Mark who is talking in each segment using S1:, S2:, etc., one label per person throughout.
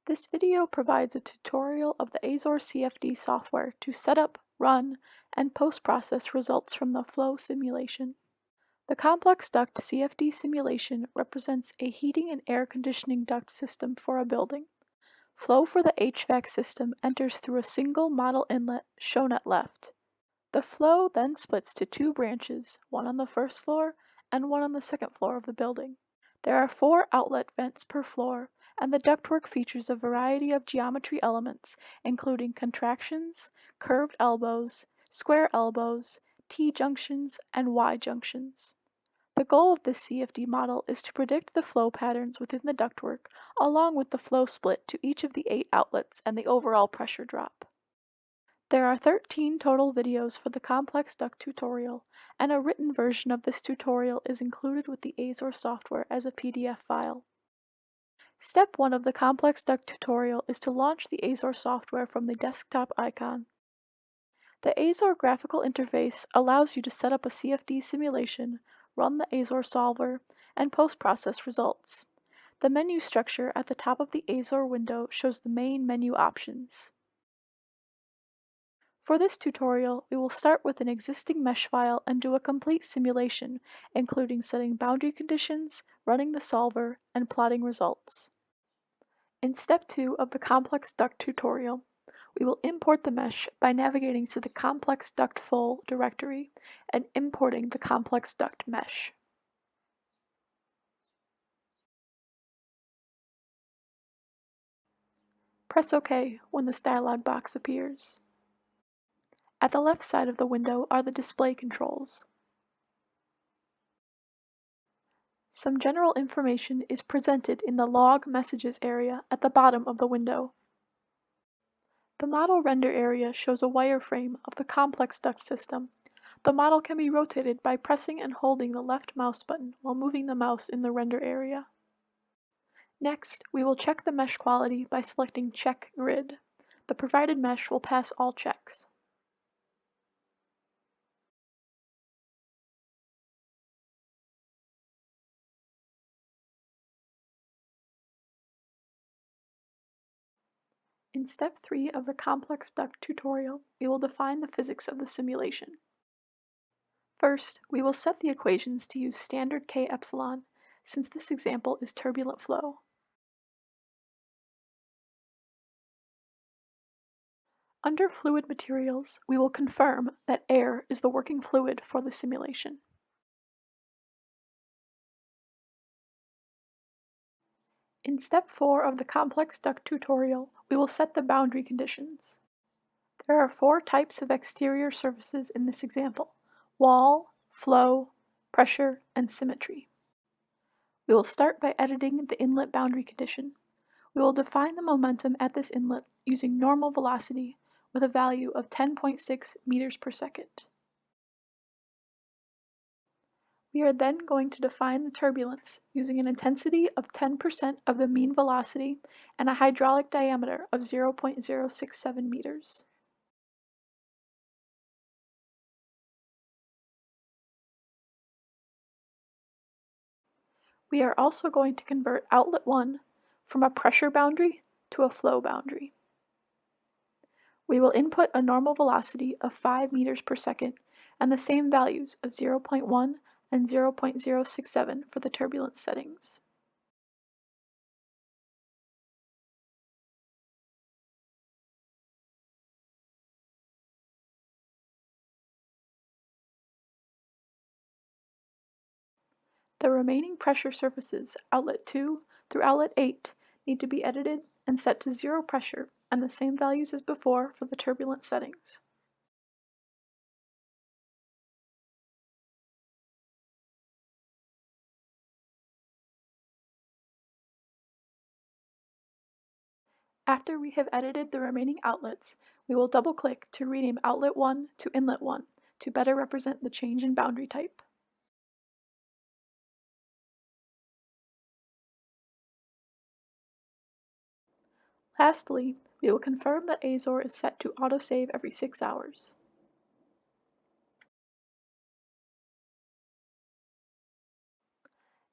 S1: This video provides a tutorial of the Azore CFD software to set up, run, and post-process results from the flow simulation. The Complex Duct CFD simulation represents a heating and air conditioning duct system for a building. Flow for the HVAC system enters through a single model inlet shown at left. The flow then splits to two branches, one on the first floor and one on the second floor of the building. There are 4 outlet vents per floor, and the ductwork features a variety of geometry elements, including contractions, curved elbows, square elbows, T-junctions, and Y-junctions. The goal of this CFD model is to predict the flow patterns within the ductwork, along with the flow split to each of the 8 outlets and the overall pressure drop. There are 13 total videos for the Complex Duct tutorial, and a written version of this tutorial is included with the Azore software as a PDF file. Step 1 of the Complex Duct tutorial is to launch the Azore software from the desktop icon. The Azore graphical interface allows you to set up a CFD simulation, run the Azore solver, and post-process results. The menu structure at the top of the Azore window shows the main menu options. For this tutorial, we will start with an existing mesh file and do a complete simulation, including setting boundary conditions, running the solver, and plotting results. In step 2 of the Complex Duct tutorial, we will import the mesh by navigating to the Complex Duct Full directory and importing the Complex Duct mesh. Press OK when this dialog box appears. At the left side of the window are the display controls. Some general information is presented in the Log Messages area at the bottom of the window. The model render area shows a wireframe of the complex duct system. The model can be rotated by pressing and holding the left mouse button while moving the mouse in the render area. Next, we will check the mesh quality by selecting Check Grid. The provided mesh will pass all checks. In step 3 of the Complex Duct tutorial, we will define the physics of the simulation. First, we will set the equations to use standard K epsilon, since this example is turbulent flow. Under Fluid Materials, we will confirm that air is the working fluid for the simulation. In step 4 of the Complex Duct tutorial, we will set the boundary conditions. There are 4 types of exterior surfaces in this example: wall, flow, pressure, and symmetry. We will start by editing the inlet boundary condition. We will define the momentum at this inlet using normal velocity with a value of 10.6 meters per second. We are then going to define the turbulence using an intensity of 10% of the mean velocity and a hydraulic diameter of 0.067 meters. We are also going to convert outlet 1 from a pressure boundary to a flow boundary. We will input a normal velocity of 5 meters per second and the same values of 0.1 and 0.067 for the turbulence settings. The remaining pressure surfaces, outlet 2 through outlet 8, need to be edited and set to 0 pressure and the same values as before for the turbulence settings. After we have edited the remaining outlets, we will double-click to rename outlet 1 to inlet 1 to better represent the change in boundary type. Lastly, we will confirm that Azore is set to autosave every 6 hours.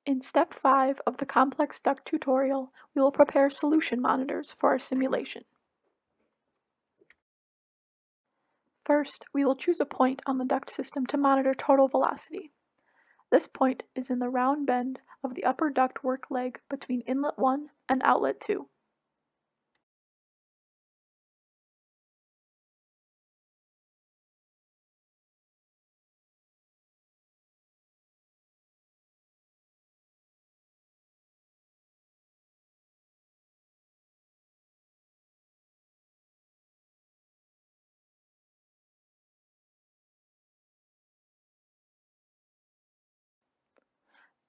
S1: In step 5 of the complex duct tutorial, we will prepare solution monitors for our simulation. First, we will choose a point on the duct system to monitor total velocity. This point is in the round bend of the upper duct work leg between inlet 1 and outlet 2.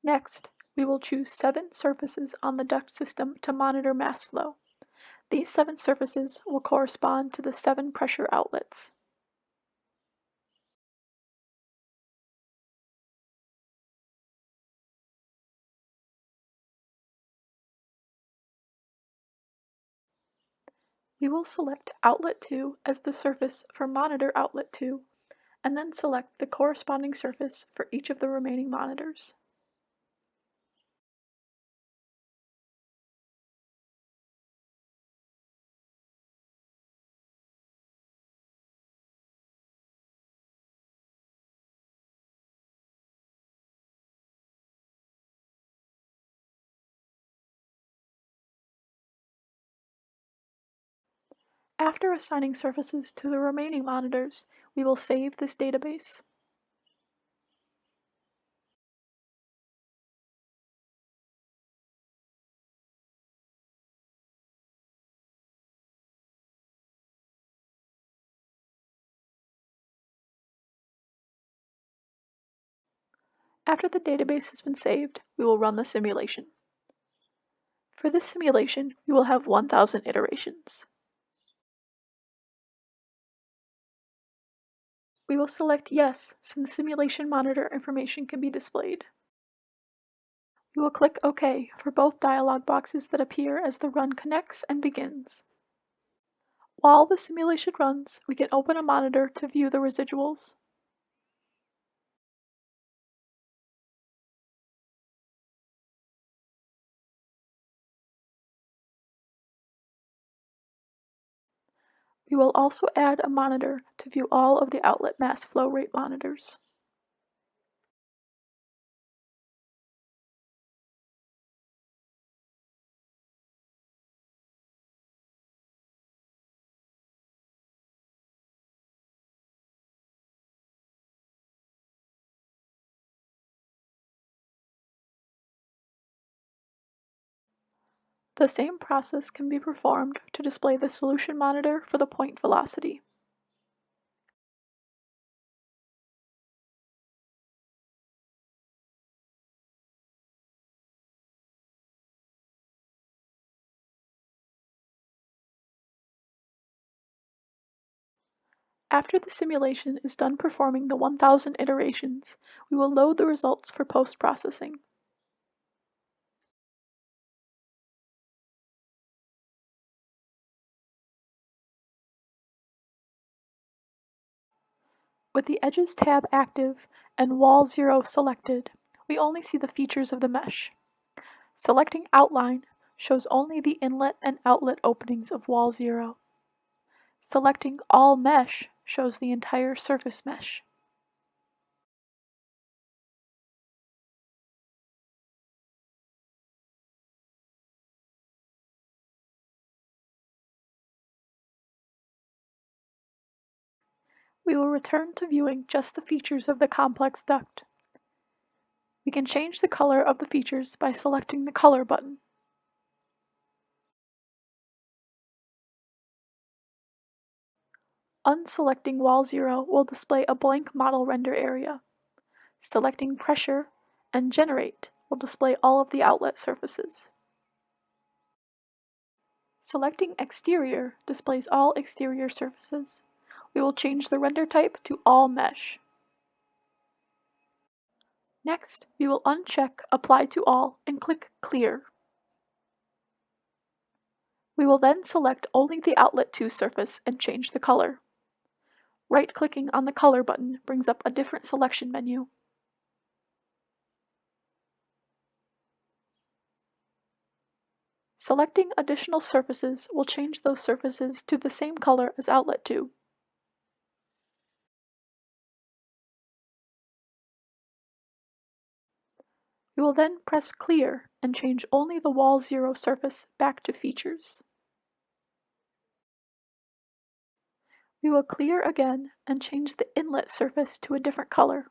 S1: Next, we will choose 7 surfaces on the duct system to monitor mass flow. These 7 surfaces will correspond to the 7 pressure outlets. We will select outlet 2 as the surface for monitor outlet 2, and then select the corresponding surface for each of the remaining monitors. After assigning surfaces to the remaining monitors, we will save this database. After the database has been saved, we will run the simulation. For this simulation, we will have 1,000 iterations. We will select Yes, so the simulation monitor information can be displayed. We will click OK for both dialog boxes that appear as the run connects and begins. While the simulation runs, we can open a monitor to view the residuals. We will also add a monitor to view all of the outlet mass flow rate monitors. The same process can be performed to display the solution monitor for the point velocity. After the simulation is done performing the 1,000 iterations, we will load the results for post-processing. With the Edges tab active and Wall 0 selected, we only see the features of the mesh. Selecting Outline shows only the inlet and outlet openings of Wall 0. Selecting All Mesh shows the entire surface mesh. We will return to viewing just the features of the complex duct. We can change the color of the features by selecting the Color button. Unselecting Wall 0 will display a blank model render area. Selecting Pressure and Generate will display all of the outlet surfaces. Selecting Exterior displays all exterior surfaces. We will change the render type to All Mesh. Next, we will uncheck Apply to All and click Clear. We will then select only the Outlet 2 surface and change the color. Right-clicking on the Color button brings up a different selection menu. Selecting additional surfaces will change those surfaces to the same color as outlet 2. We will then press Clear and change only the wall 0 surface back to Features. We will clear again and change the inlet surface to a different color.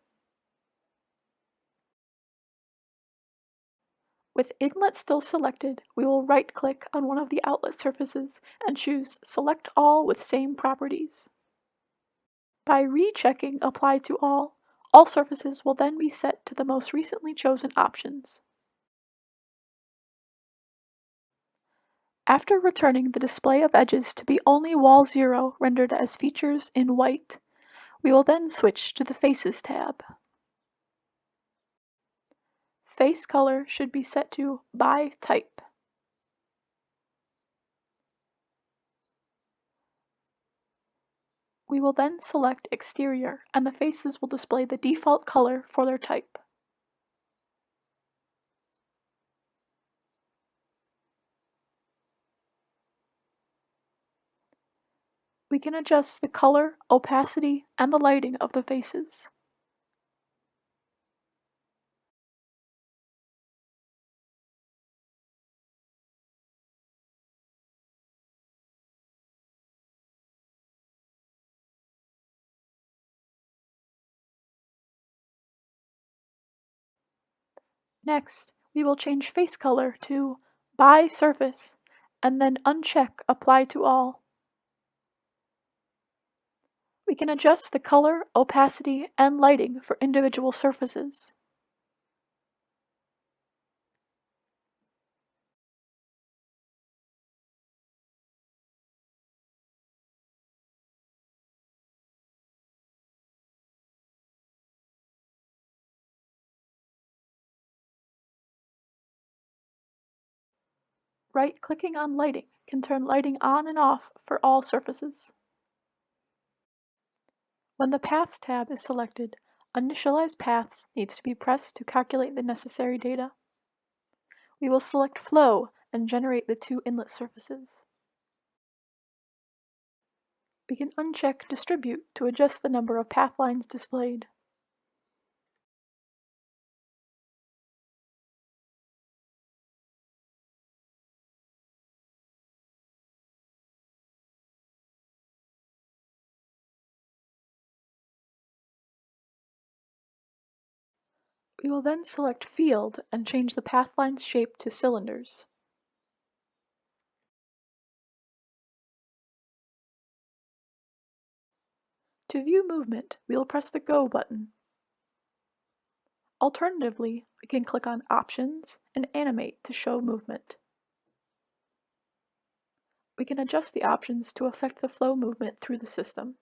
S1: With inlet still selected, we will right-click on one of the outlet surfaces and choose Select All with Same Properties. By rechecking Apply to all surfaces will then be set to the most recently chosen options. After returning the display of edges to be only wall 0 rendered as features in white, we will then switch to the Faces tab. Face color should be set to By Type. We will then select Exterior, and the faces will display the default color for their type. We can adjust the color, opacity, and the lighting of the faces. Next, we will change face color to By Surface, and then uncheck Apply to All. We can adjust the color, opacity, and lighting for individual surfaces. Right-clicking on lighting can turn lighting on and off for all surfaces. When the Paths tab is selected, Initialize Paths needs to be pressed to calculate the necessary data. We will select Flow and generate the 2 inlet surfaces. We can uncheck Distribute to adjust the number of path lines displayed. We will then select Field and change the path line's shape to cylinders. To view movement, we will press the Go button. Alternatively, we can click on Options and Animate to show movement. We can adjust the options to affect the flow movement through the system.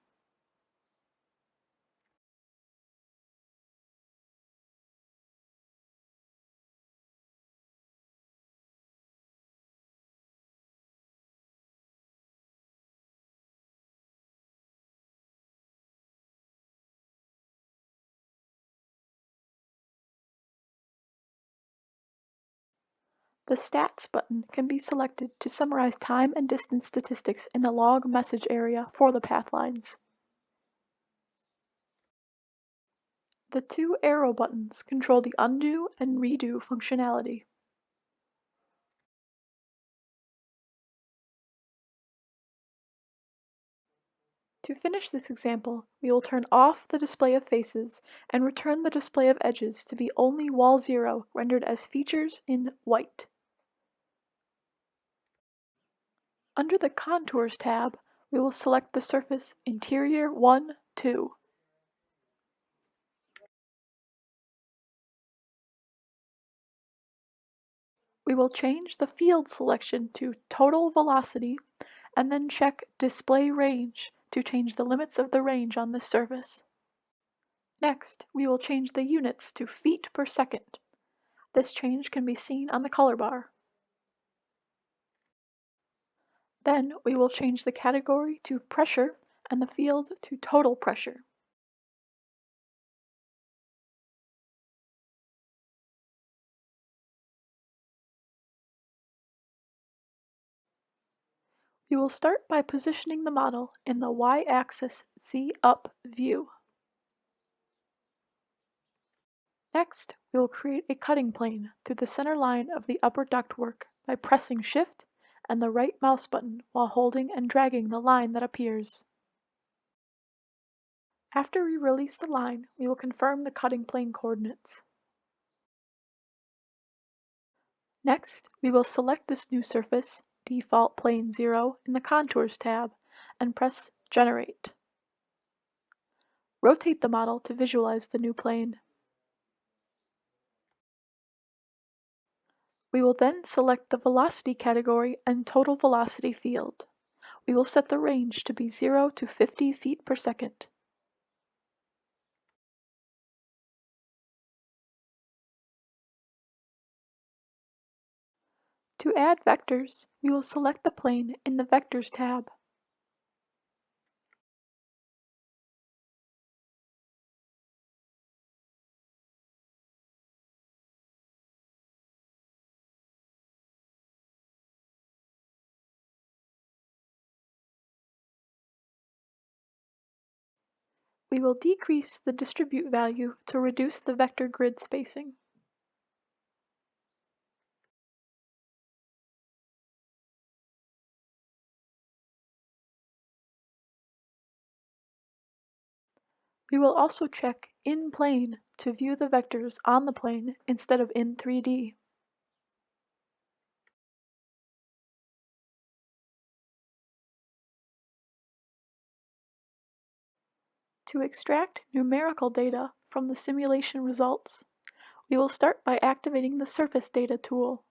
S1: The Stats button can be selected to summarize time and distance statistics in the log message area for the path lines. The 2 arrow buttons control the undo and redo functionality. To finish this example, we will turn off the display of faces and return the display of edges to be only wall 0 rendered as features in white. Under the Contours tab, we will select the surface Interior 1, 2. We will change the field selection to Total Velocity and then check Display Range to change the limits of the range on this surface. Next, we will change the units to feet per second. This change can be seen on the color bar. Then we will change the category to Pressure and the field to Total Pressure. We will start by positioning the model in the y-axis Z-up view. Next, we will create a cutting plane through the center line of the upper ductwork by pressing Shift and the right mouse button while holding and dragging the line that appears. After we release the line, we will confirm the cutting plane coordinates. Next, we will select this new surface, Default Plane 0, in the Contours tab and press Generate. Rotate the model to visualize the new plane. We will then select the velocity category and total velocity field. We will set the range to be 0 to 50 feet per second. To add vectors, we will select the plane in the Vectors tab. We will decrease the distribute value to reduce the vector grid spacing. We will also check In Plane to view the vectors on the plane instead of in 3D. To extract numerical data from the simulation results, we will start by activating the Surface Data tool.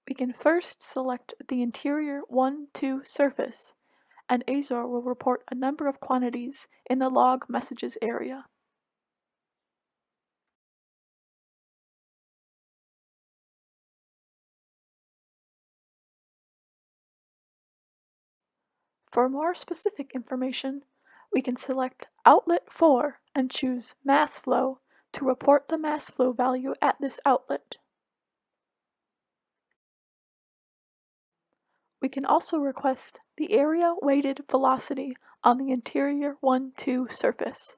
S1: We can first select the interior 1-2 surface, and Azore will report a number of quantities in the log messages area. For more specific information, we can select Outlet 4 and choose Mass Flow to report the mass flow value at this outlet. We can also request the area weighted velocity on the interior 1-2 surface.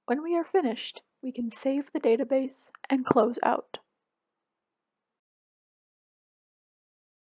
S1: When we are finished, we can save the database and close out.